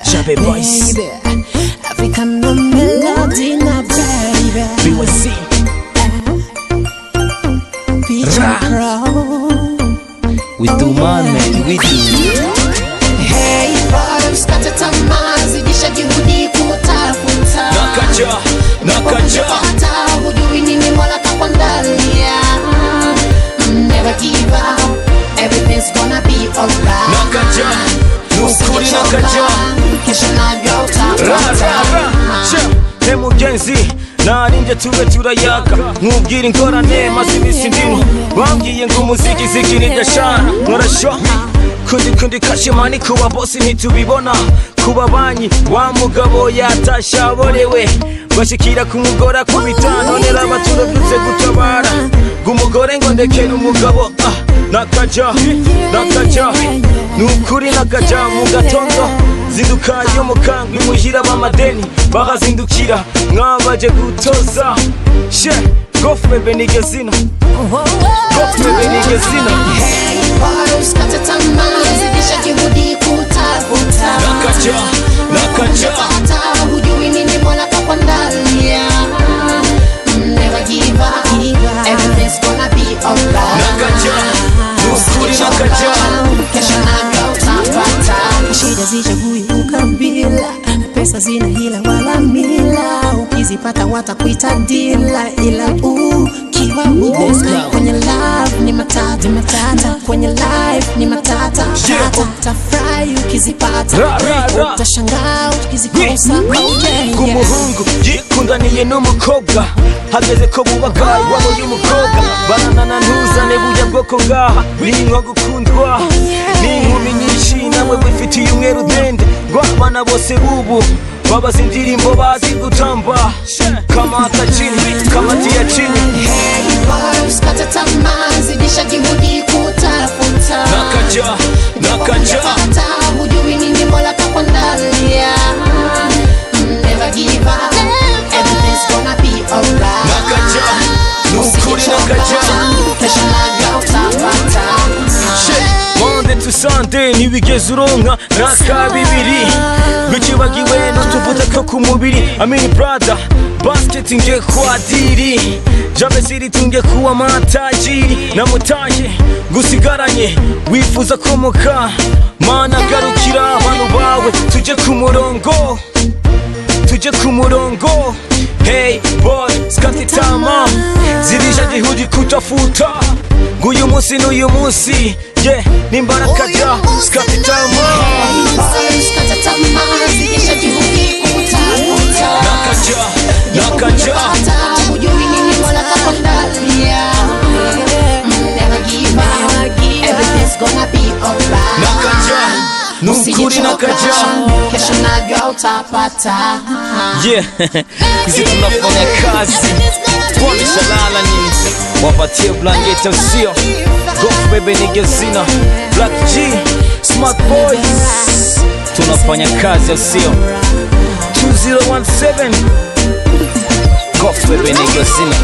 J'avais Boys African melody na baby BYC We do man, we do. Hey bado usikate tamaa, zidisha juhudi kutafuta. Nakaja Hata hujui nini Mola kakuandalia. Never give up, everything's gonna be alright. Nakaja kesho navyo utapata. Mugenzi narinje tube turayaka nkubwira ingorane maze imisi ndimo bambwiye ngo umuziki ziki nidashana nkorasho kundi kashimani kuba bosi ntitubibona kuba banyi wa mugabo yatashaborewe bashikira ku mugora ku bitano nera baturabyutse gutabara ngumugore ngo ndekera umugabo nakaja nukuri nakaja mu gatondo zindukayo mukangwi muhira bamadeni bahazindukira mwabaje gutoza she gofmebe nigezina Hey bado usikate tamaa, zidisha juhudi kutafuta. Nakaja hata hujui nini Mola kakuandalia. Never give up, everything's gonna be alright. Kesho navyo utapata. Shida zichagui ukabila, pesa zina hila wala mila. Ukizipata watakuita dila, ila ukiwa kwenye love ni matata, kwenye life ni matata. Utafurahi ukizipata, utashangaa ukizikosa. Kumuhungu yikundaniye n'umukobwa hageze ko bubagaye wabo y'umukobwa banana ntuzane buya bwoko ngaha ninko gukundwa n'inkumi nyinshi namwe bifitiye umweru dende ngo abana bose bubu babaza indirimbo bazi gutamba kama kachini kama tia chini. Hey bado usikate tamaa, zidisha juhudi kutafuta. Nakaja hata hujui nini Mola kakuandalia. Never give up, everything's gonna be alright. Kesho navyo utapata. Monday to Sunday ntibigeze uronka naka bibiri bikibagiwe n'utuvuta two ku mubiri amini brother basket nge kwa diri jabe ziri tunge kuwa matajiri namutaye gusigaranye wifuza komoka mana garukira abantu bawe tuje ku murongo hey boy skati tama zidisha juhudi kutafuta nguyu munsi n'uyu munsi nimbaraka ja skati tama. Usikate tamaa, zidisha juhudi kutafuta. Nakaja hata hujui nini Mola kakuandalia. Never give up, everything's gonna be alright. nukuri nakaja kesho navyo utapata. Sisi tunafanya kazi kwa mishalala nini wapatie blanketi usio Gofmebe nigezina Black G Smart Boys tunafanya kazi usio 2017 Gofmebe nigezina